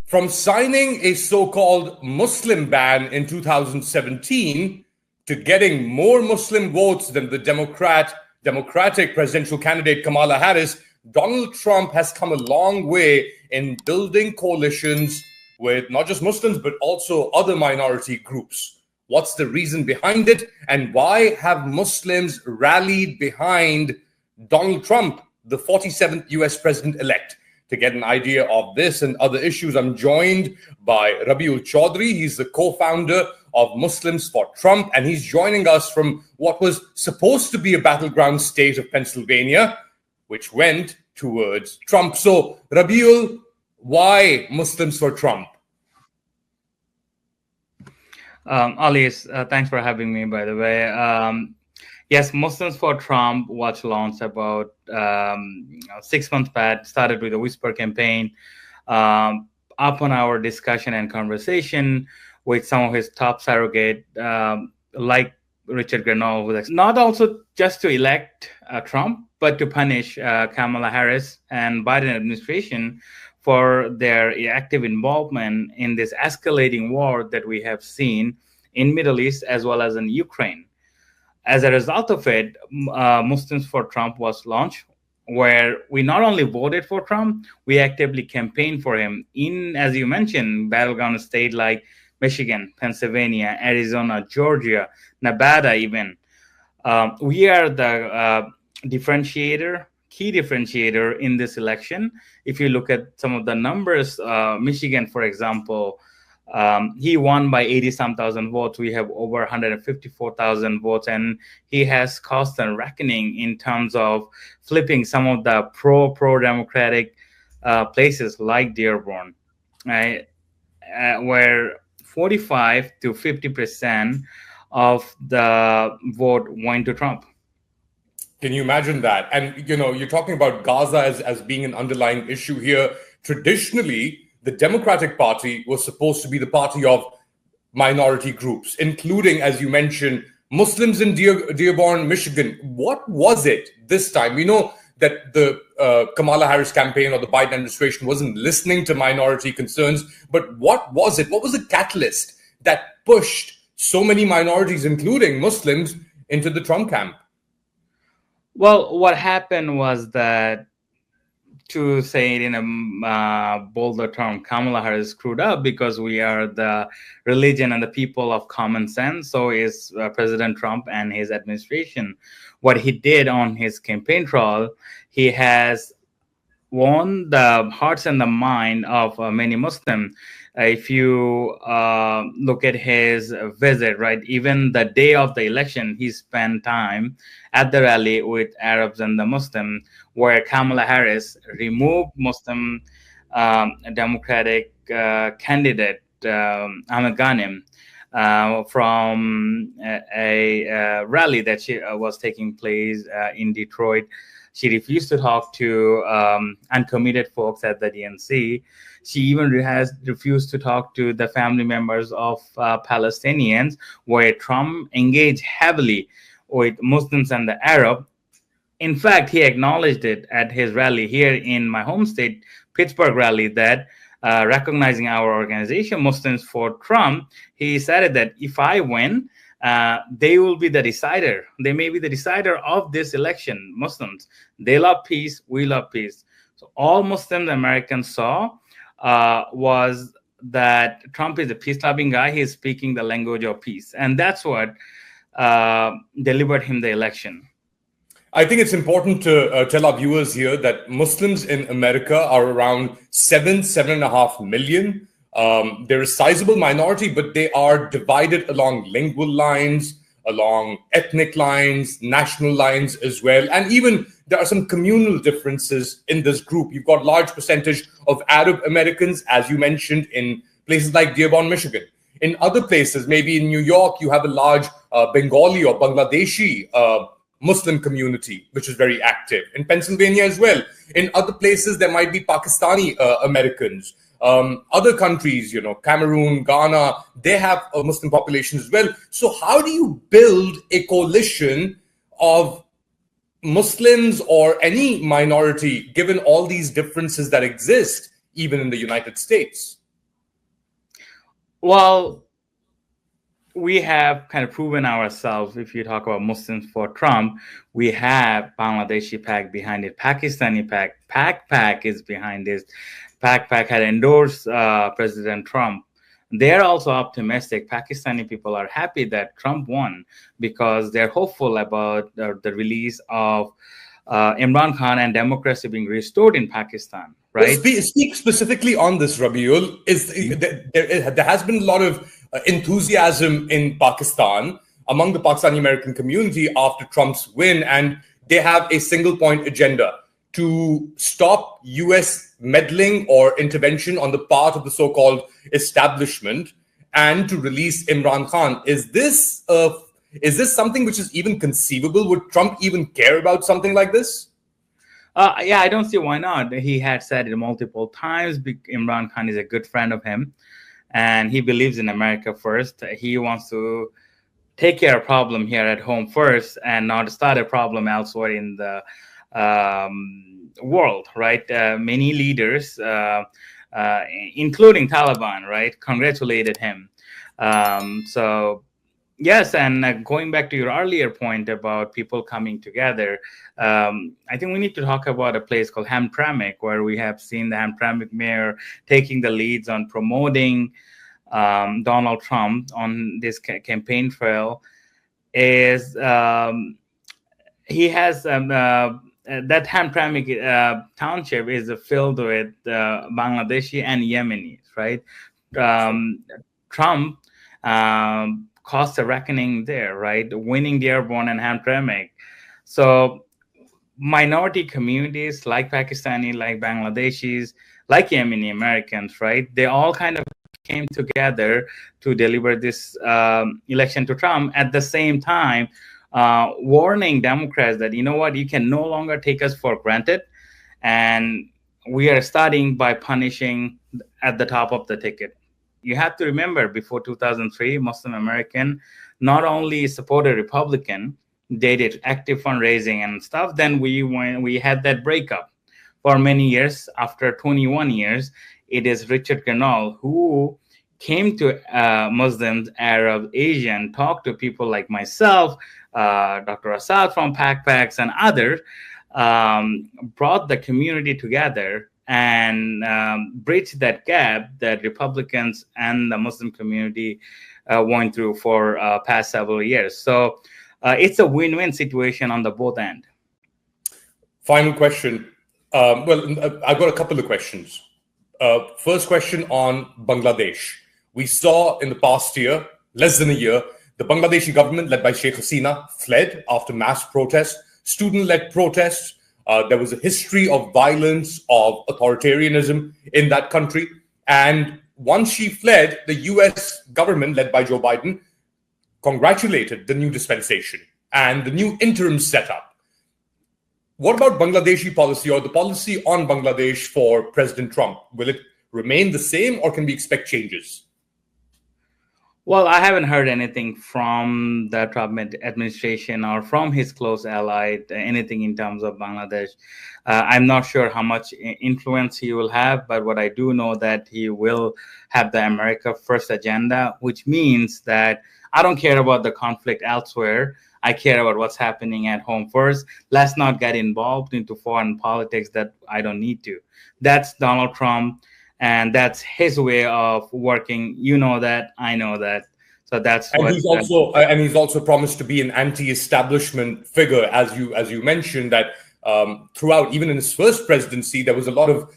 From signing a so-called Muslim ban in 2017 to getting more Muslim votes than the Democratic presidential candidate Kamala Harris, Donald Trump has come a long way in building coalitions with not just Muslims, but also other minority groups. What's the reason behind it? And why have Muslims rallied behind Donald Trump, the 47th US president-elect? To get an idea of this and other issues, I'm joined by Rabiul Chowdhury. He's the co-founder of Muslims for Trump, and he's joining us from what was supposed to be a battleground state of Pennsylvania, which went towards Trump. So, Rabiul, why Muslims for Trump? Ali, thanks for having me, by the way. Yes, Muslims for Trump was launched about 6 months back, started with a whisper campaign. Upon our discussion and conversation with some of his top surrogate, like Richard Grenell, who was not also just to elect Trump, but to punish Kamala Harris and Biden administration for their active involvement in this escalating war that we have seen in Middle East as well as in Ukraine. As a result of it, Muslims for Trump was launched, where we not only voted for Trump, we actively campaigned for him in, as you mentioned, battleground states like Michigan, Pennsylvania, Arizona, Georgia, Nevada even. We are the key differentiator in this election. If you look at some of the numbers, Michigan, for example, he won by 80-some thousand votes. We have over 154,000 votes, and he has caused a reckoning in terms of flipping some of the pro-democratic places like Dearborn, right? Where 45 to 50% of the vote went to Trump. Can you imagine that? And, you're talking about Gaza as being an underlying issue here. Traditionally, the Democratic Party was supposed to be the party of minority groups, including, as you mentioned, Muslims in Dearborn, Michigan. What was it this time? We know that the Kamala Harris campaign or the Biden administration wasn't listening to minority concerns, but what was it? What was the catalyst that pushed so many minorities, including Muslims, into the Trump camp? Well, what happened was that, to say it in a bolder term, Kamala Harris screwed up because we are the religion and the people of common sense. So is President Trump and his administration. What he did on his campaign trail, he has won the hearts and the mind of many Muslims. If you look at his visit, right, even the day of the election, he spent time at the rally with Arabs and the Muslim, where Kamala Harris removed Muslim Democratic candidate Ahmed Ghanem from a rally that was taking place in Detroit. She refused to talk to uncommitted folks at the DNC. She even has refused to talk to the family members of Palestinians, where Trump engaged heavily with Muslims and the Arab. In fact, he acknowledged it at his rally here in my home state, Pittsburgh rally, that recognizing our organization, Muslims for Trump, he said that if I win, they will be the decider. They may be the decider of this election. Muslims, they love peace. We love peace. So all Muslim Americans saw was that Trump is a peace-loving guy. He is speaking the language of peace. And that's what delivered him the election. I think it's important to tell our viewers here that Muslims in America are around 7.5 million. They're a sizable minority, but they are divided along lingual lines, along ethnic lines, national lines as well. And even there are some communal differences in this group. You've got a large percentage of Arab Americans, as you mentioned, in places like Dearborn, Michigan. In other places, maybe in New York, you have a large Bengali or Bangladeshi Muslim community, which is very active. In Pennsylvania as well. In other places, there might be Pakistani Americans. Other countries, Cameroon, Ghana, they have a Muslim population as well. So how do you build a coalition of Muslims or any minority, given all these differences that exist, even in the United States? Well, we have kind of proven ourselves. If you talk about Muslims for Trump, we have Bangladeshi Pak behind it, Pakistani Pak is behind this. Pak had endorsed President Trump. They're also optimistic. Pakistani people are happy that Trump won because they're hopeful about the release of Imran Khan and democracy being restored in Pakistan, Well, right? speak specifically on this, Rabiul. There has been a lot of enthusiasm in Pakistan among the Pakistani American community after Trump's win, and they have a single point agenda to stop US meddling or intervention on the part of the so-called establishment and to release Imran Khan. Is this something which is even conceivable? Would Trump even care about something like this? Yeah, I don't see why not. He had said it multiple times. Imran Khan is a good friend of him, and he believes in America first. He wants to take care of problem here at home first, and not start a problem elsewhere in the world. Right? Many leaders, including Taliban, right, congratulated him. So. Yes, and going back to your earlier point about people coming together, I think we need to talk about a place called Hamtramck, where we have seen the Hamtramck mayor taking the leads on promoting Donald Trump on this campaign trail. Is he has that Hamtramck township is filled with Bangladeshi and Yemenis, right? Trump cost a reckoning there, right? Winning Dearborn and Hamtramck. So minority communities like Pakistani, like Bangladeshis, like Yemeni Americans, right? They all kind of came together to deliver this election to Trump at the same time, warning Democrats that, you know what, you can no longer take us for granted. And we are starting by punishing at the top of the ticket. You have to remember, before 2003, Muslim American not only supported Republican, they did active fundraising and stuff. Then we had that breakup for many years. After 21 years, it is Richard Grenell who came to Muslims, Arab, Asian, talked to people like myself, Dr. Assad from Paks and others, brought the community together and bridge that gap that Republicans and the Muslim community went through for past several years. So it's a win-win situation on the both end. Final question. I've got a couple of questions. First question on Bangladesh. We saw in the past year, less than a year, the Bangladeshi government led by Sheikh Hasina fled after mass protests, student-led protests. There was a history of violence, of authoritarianism in that country. And once she fled, the US government, led by Joe Biden, congratulated the new dispensation and the new interim setup. What about Bangladeshi policy, or the policy on Bangladesh for President Trump? Will it remain the same, or can we expect changes? Well, I haven't heard anything from the Trump administration or from his close ally, anything in terms of Bangladesh. I'm not sure how much influence he will have, but what I do know that he will have the America First agenda, which means that I don't care about the conflict elsewhere. I care about what's happening at home first. Let's not get involved into foreign politics that I don't need to. That's Donald Trump. And that's his way of working. You know that, I know that. So that's and he's also promised to be an anti-establishment figure, as you mentioned, that throughout, even in his first presidency, there was a lot of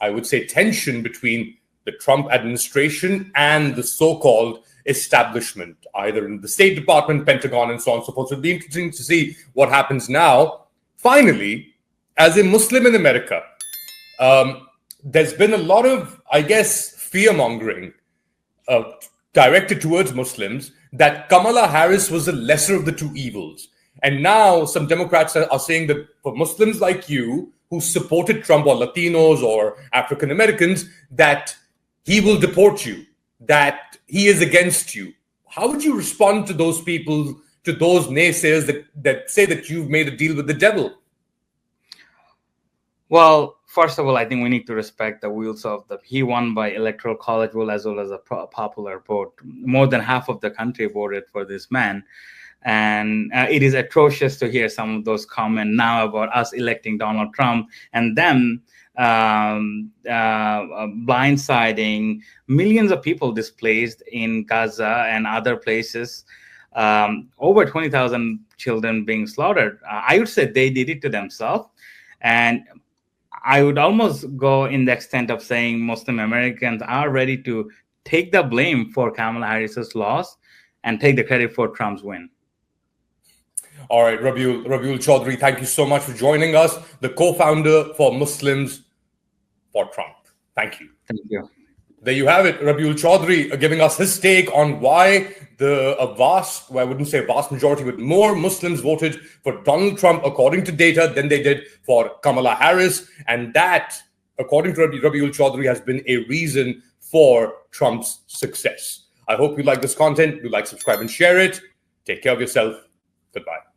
I would say tension between the Trump administration and the so-called establishment, either in the State Department, Pentagon, and so on and so forth. So it'd be interesting to see what happens now. Finally, as a Muslim in America, there's been a lot of, I guess, fear-mongering directed towards Muslims that Kamala Harris was the lesser of the two evils. And now some Democrats are saying that for Muslims like you who supported Trump, or Latinos or African Americans, that he will deport you, that he is against you. How would you respond to those people, to those naysayers that say that you've made a deal with the devil? Well, first of all, I think we need to respect the wheels of he won by electoral college vote as well as a popular vote. More than half of the country voted for this man. And it is atrocious to hear some of those comments now about us electing Donald Trump and them blindsiding millions of people displaced in Gaza and other places. Over 20,000 children being slaughtered. I would say they did it to themselves. And I would almost go in the extent of saying Muslim Americans are ready to take the blame for Kamala Harris's loss and take the credit for Trump's win. All right, Rabiul Chowdhury, thank you so much for joining us, the co-founder for Muslims for Trump. Thank you. Thank you. There you have it, Rabiul Chowdhury giving us his take on why I wouldn't say vast majority, but more Muslims voted for Donald Trump according to data than they did for Kamala Harris. And that, according to Rabiul Chowdhury, has been a reason for Trump's success. I hope you like this content. Do like, subscribe, and share it. Take care of yourself. Goodbye.